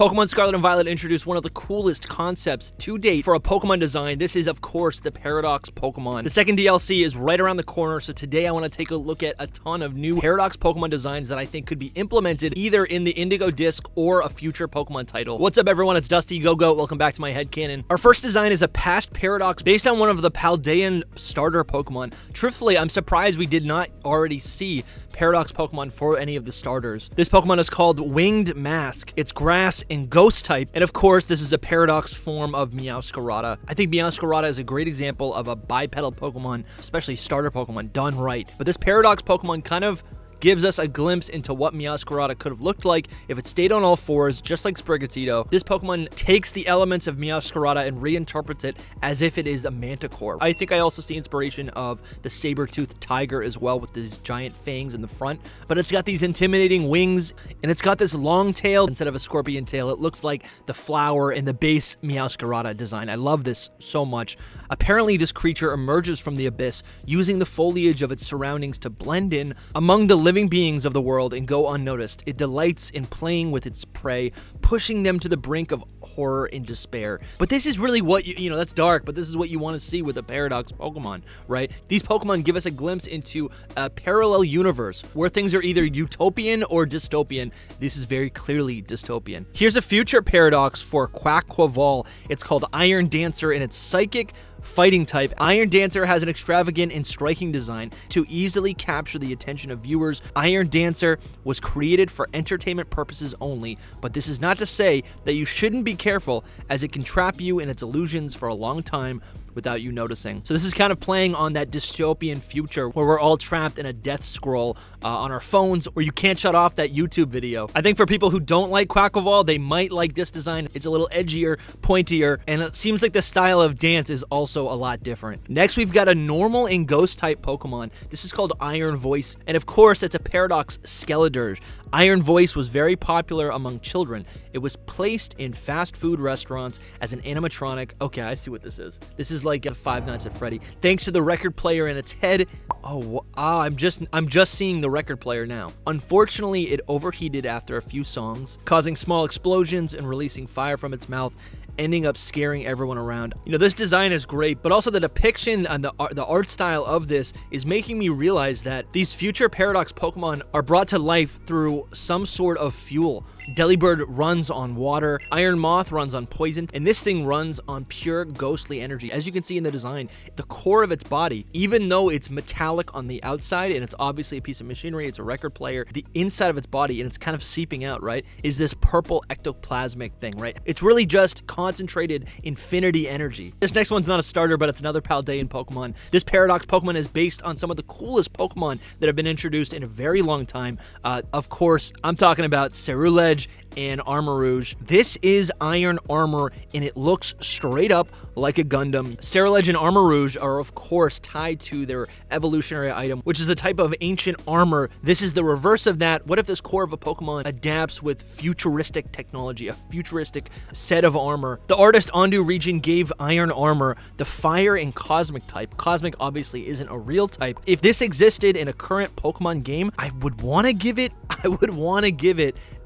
Pokemon Scarlet and Violet introduced one of the coolest concepts to date for a Pokemon design. This is, of course, the Paradox Pokemon. The second DLC is right around the corner, so today I want to take a look at a ton of new Paradox Pokemon designs that I think could be implemented either in the Indigo Disc or a future Pokemon title. What's up, everyone? It's Dusty GoGo. Welcome back to my headcanon. Our first design is a past Paradox based on one of the Paldean starter Pokemon. Truthfully, I'm surprised we did not already see Paradox Pokemon for any of the starters. This Pokemon is called Winged Mask. It's grass and ghost type, and of course this is a Paradox form of Meowscarada. I think Meowscarada is a great example of a bipedal Pokemon, especially starter Pokemon, done right. But this Paradox Pokemon kind of gives us a glimpse into what Meowscarada could have looked like if it stayed on all fours, just like Sprigatito. This Pokemon takes the elements of Meowscarada and reinterprets it as if it is a Manticore. I think I also see inspiration of the saber-toothed tiger as well, with these giant fangs in the front, but it's got these intimidating wings, and it's got this long tail instead of a scorpion tail. It looks like the flower in the base Meowscarada design. I love this so much. Apparently, this creature emerges from the abyss using the foliage of its surroundings to blend in among the living beings of the world and go unnoticed. It delights in playing with its prey, pushing them to the brink of horror and despair. But this is really what you know, that's dark, but this is what you want to see with a Paradox Pokemon, right? These Pokemon give us a glimpse into a parallel universe where things are either utopian or dystopian. This is very clearly dystopian. Here's a future Paradox for Quaquaval. It's called Iron Dancer, and it's psychic fighting type. Iron Dancer has an extravagant and striking design to easily capture the attention of viewers. Iron Dancer was created for entertainment purposes only, but this is not to say that you shouldn't be careful, as it can trap you in its illusions for a long time without you noticing. So this is kind of playing on that dystopian future where we're all trapped in a death scroll on our phones, where you can't shut off that YouTube video. I think for people who don't like Quaquaval, they might like this design. It's a little edgier, pointier, and it seems like the style of dance is also a lot different. Next, we've got a normal and ghost type Pokemon. This is called Iron Voice, and of course, it's a Paradox Skeledirge. Iron Voice was very popular among children. It was placed in fast food restaurants as an animatronic. Okay, I see what this is. This is like a Five Nights at Freddy. Thanks to the record player in its head. I'm just seeing the record player now. Unfortunately, it overheated after a few songs, causing small explosions and releasing fire from its mouth, ending up scaring everyone around. You know, this design is great, but also the depiction and the art style of this is making me realize that these future Paradox Pokemon are brought to life through some sort of fuel. Delibird runs on water, Iron Moth runs on poison, and this thing runs on pure ghostly energy. As you can see in the design, the core of its body, even though it's metallic on the outside and it's obviously a piece of machinery, it's a record player, the inside of its body, and it's kind of seeping out, right, is this purple ectoplasmic thing, right? It's really just concentrated infinity energy. This next one's not a starter, but it's another Paldean Pokemon. This Paradox Pokemon is based on some of the coolest Pokemon that have been introduced in a very long time. Of course, I'm talking about Ceruledge and Armarouge. This is Iron Armor, and it looks straight up like a Gundam. Ceruledge and Armarouge are of course tied to their evolutionary item, which is a type of ancient armor. This is the reverse of that. What if this core of a Pokemon adapts with futuristic technology, a futuristic set of armor? The artist Ondu Region gave Iron Armor the fire and cosmic type. Cosmic obviously isn't a real type. If this existed in a current Pokemon game, I would want to give it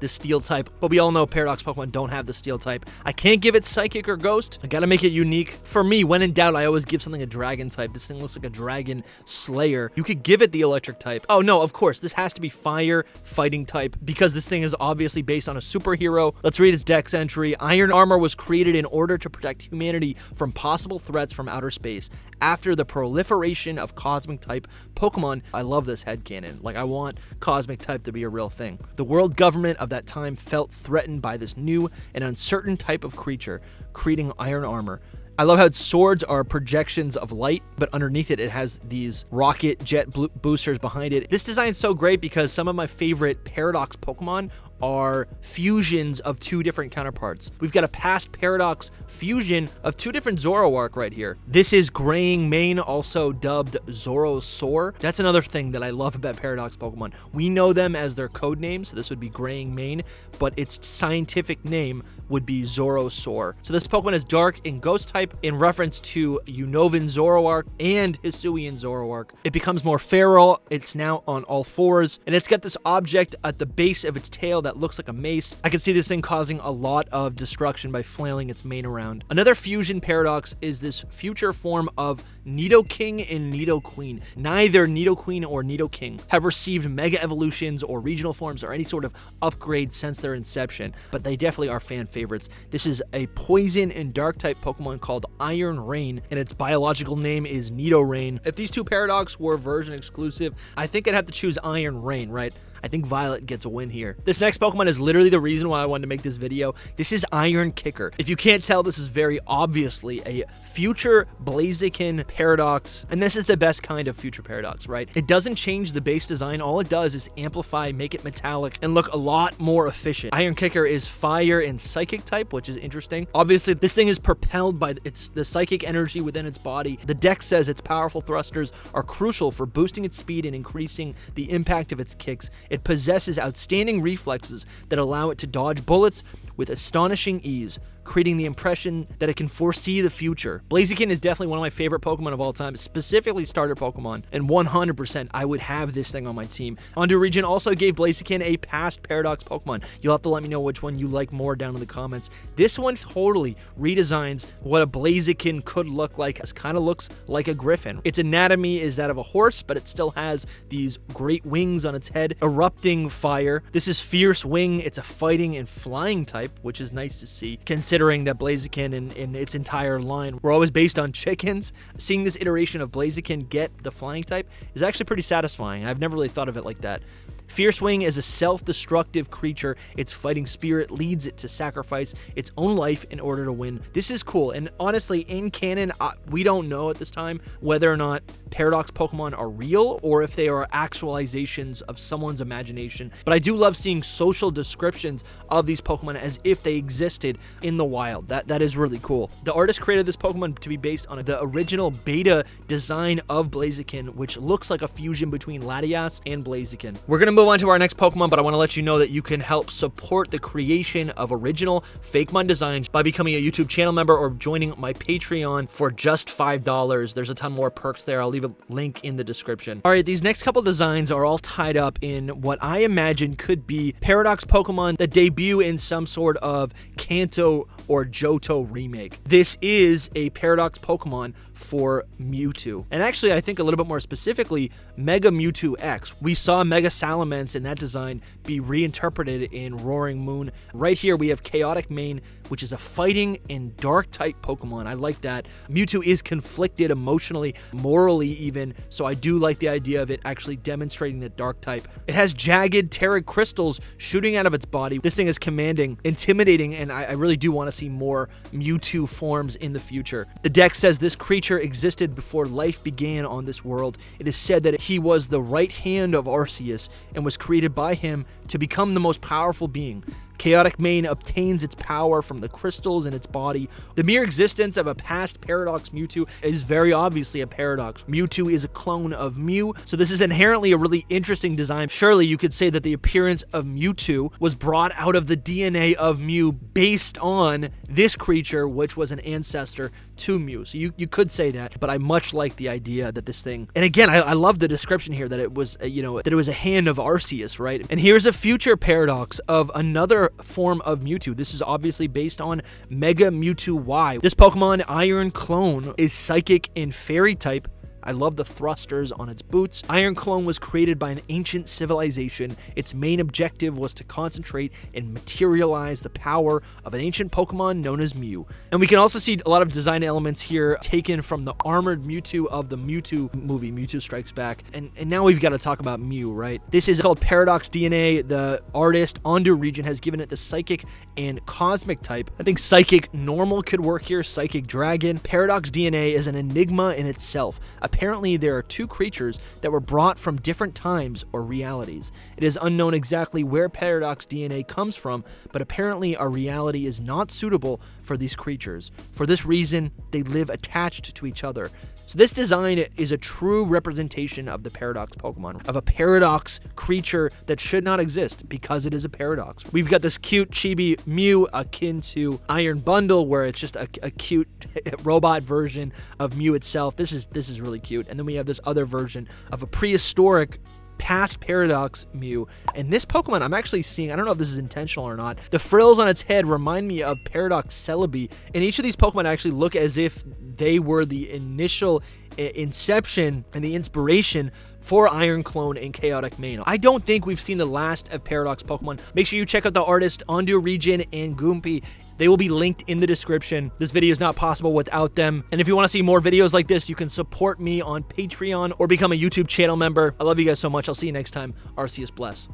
the steel type, but we all know Paradox Pokemon don't have the steel type. I can't give it psychic or ghost. I gotta make it unique. For me, when in doubt, I always give something a dragon type. This thing looks like a dragon slayer. You could give it the electric type. Oh no, of course, this has to be fire fighting type because this thing is obviously based on a superhero. Let's read its dex entry. Iron Armor was created in order to protect humanity from possible threats from outer space. After the proliferation of cosmic type Pokemon, I love this headcanon. Like, I want cosmic type to be a real thing. The world government of that time felt threatened by this new and uncertain type of creature, creating Iron Armor. I love how its swords are projections of light, but underneath it, it has these rocket jet boosters behind it. This design is so great because some of my favorite Paradox Pokemon are fusions of two different counterparts. We've got a past Paradox fusion of two different Zoroark right here. This is Graying Mane, also dubbed Zorosaur. That's another thing that I love about Paradox Pokemon. We know them as their code names, so this would be Graying Mane, but its scientific name would be Zorosaur. So this Pokemon is dark and ghost type in reference to Unovan Zoroark and Hisuian Zoroark. It becomes more feral. It's now on all fours, and it's got this object at the base of its tail that looks like a mace. I can see this thing causing a lot of destruction by flailing its mane around. Another fusion paradox is this future form of Nidoking and Nidoqueen. Neither Nidoqueen or Nidoking have received mega evolutions or regional forms or any sort of upgrade since their inception, but they definitely are fan favorites. This is a poison and dark type Pokemon called Iron Rain, and its biological name is Nidorain. If these two paradox were version exclusive, I think I'd have to choose Iron Rain, right? I think Violet gets a win here. This next Pokemon is literally the reason why I wanted to make this video. This is Iron Kicker. If you can't tell, this is very obviously a future Blaziken paradox, and this is the best kind of future paradox, right? It doesn't change the base design. All it does is amplify, make it metallic, and look a lot more efficient. Iron Kicker is fire and psychic type, which is interesting. Obviously, this thing is propelled by the psychic energy within its body. The dex says its powerful thrusters are crucial for boosting its speed and increasing the impact of its kicks. It possesses outstanding reflexes that allow it to dodge bullets with astonishing ease, creating the impression that it can foresee the future. Blaziken is definitely one of my favorite Pokemon of all time, specifically starter Pokemon, and 100% I would have this thing on my team. Ondu Region also gave Blaziken a past Paradox Pokemon. You'll have to let me know which one you like more down in the comments. This one totally redesigns what a Blaziken could look like. It kind of looks like a griffin. Its anatomy is that of a horse, but it still has these great wings on its head, erupting fire. This is Fierce Wing. It's a fighting and flying type, which is nice to see, considering that Blaziken and its entire line were always based on chickens. Seeing this iteration of Blaziken get the flying type is actually pretty satisfying. I've never really thought of it like that. Fierce Wing is a self-destructive creature. Its fighting spirit leads it to sacrifice its own life in order to win. This is cool, and honestly, in canon, we don't know at this time whether or not Paradox Pokemon are real or if they are actualizations of someone's imagination. But I do love seeing social descriptions of these Pokemon as if they existed in the wild. That is really cool. The artist created this Pokemon to be based on the original beta design of Blaziken, which looks like a fusion between Latias and Blaziken. We're going to move on to our next Pokemon, but I want to let you know that you can help support the creation of original Fakemon designs by becoming a YouTube channel member or joining my Patreon for just $5. There's a ton more perks there. I'll leave a link in the description. All right, these next couple designs are all tied up in what I imagine could be Paradox Pokemon that debut in some sort of Kanto or Johto remake. This is a Paradox Pokemon for Mewtwo. And actually, I think a little bit more specifically, Mega Mewtwo X. We saw Mega Salamence in that design be reinterpreted in Roaring Moon. Right here, we have Chaotic Mane, which is a fighting and dark type Pokemon. I like that. Mewtwo is conflicted emotionally, morally even, so I do like the idea of it actually demonstrating the dark type. It has jagged Terran crystals shooting out of its body. This thing is commanding, intimidating, and I really do want to see more Mewtwo forms in the future. The deck says this creature existed before life began on this world. It is said that he was the right hand of Arceus and was created by him to become the most powerful being. Chaotic Mane obtains its power from the crystals in its body. The mere existence of a past Paradox Mewtwo is very obviously a paradox. Mewtwo is a clone of Mew, so this is inherently a really interesting design. Surely you could say that the appearance of Mewtwo was brought out of the DNA of Mew based on this creature, which was an ancestor to Mew. So you could say that, but I much like the idea that this thing, and again, I love the description here that it was, that it was a hand of Arceus, right? And here's a future paradox of another form of Mewtwo. This is obviously based on Mega Mewtwo Y. This Pokemon, Iron Clone, is psychic and fairy type. I love the thrusters on its boots. Iron Clone was created by an ancient civilization. Its main objective was to concentrate and materialize the power of an ancient Pokemon known as Mew. And we can also see a lot of design elements here taken from the armored Mewtwo of the Mewtwo movie, Mewtwo Strikes Back. And now we've got to talk about Mew, right? This is called Paradox DNA. The artist, Ondu Region, has given it the Psychic and Cosmic type. I think Psychic Normal could work here, Psychic Dragon. Paradox DNA is an enigma in itself. Apparently, there are two creatures that were brought from different times or realities. It is unknown exactly where Paradox DNA comes from, but apparently our reality is not suitable for these creatures. For this reason, they live attached to each other. So this design is a true representation of the Paradox Pokemon, of a Paradox creature that should not exist because it is a Paradox. We've got this cute chibi Mew akin to Iron Bundle, where it's just a cute robot version of Mew itself. This is really cute. And then we have this other version of a prehistoric past Paradox Mew. And this Pokemon I'm actually seeing, I don't know if this is intentional or not, the frills on its head remind me of Paradox Celebi. And each of these Pokemon actually look as if they were the initial inception and the inspiration for Iron Clone and Chaotic Mane. I don't think we've seen the last of Paradox Pokemon. Make sure you check out the artist Ondu Region and Goompy. They will be linked in the description. This video is not possible without them. And if you want to see more videos like this, you can support me on Patreon or become a YouTube channel member. I love you guys so much. I'll see you next time. Arceus bless.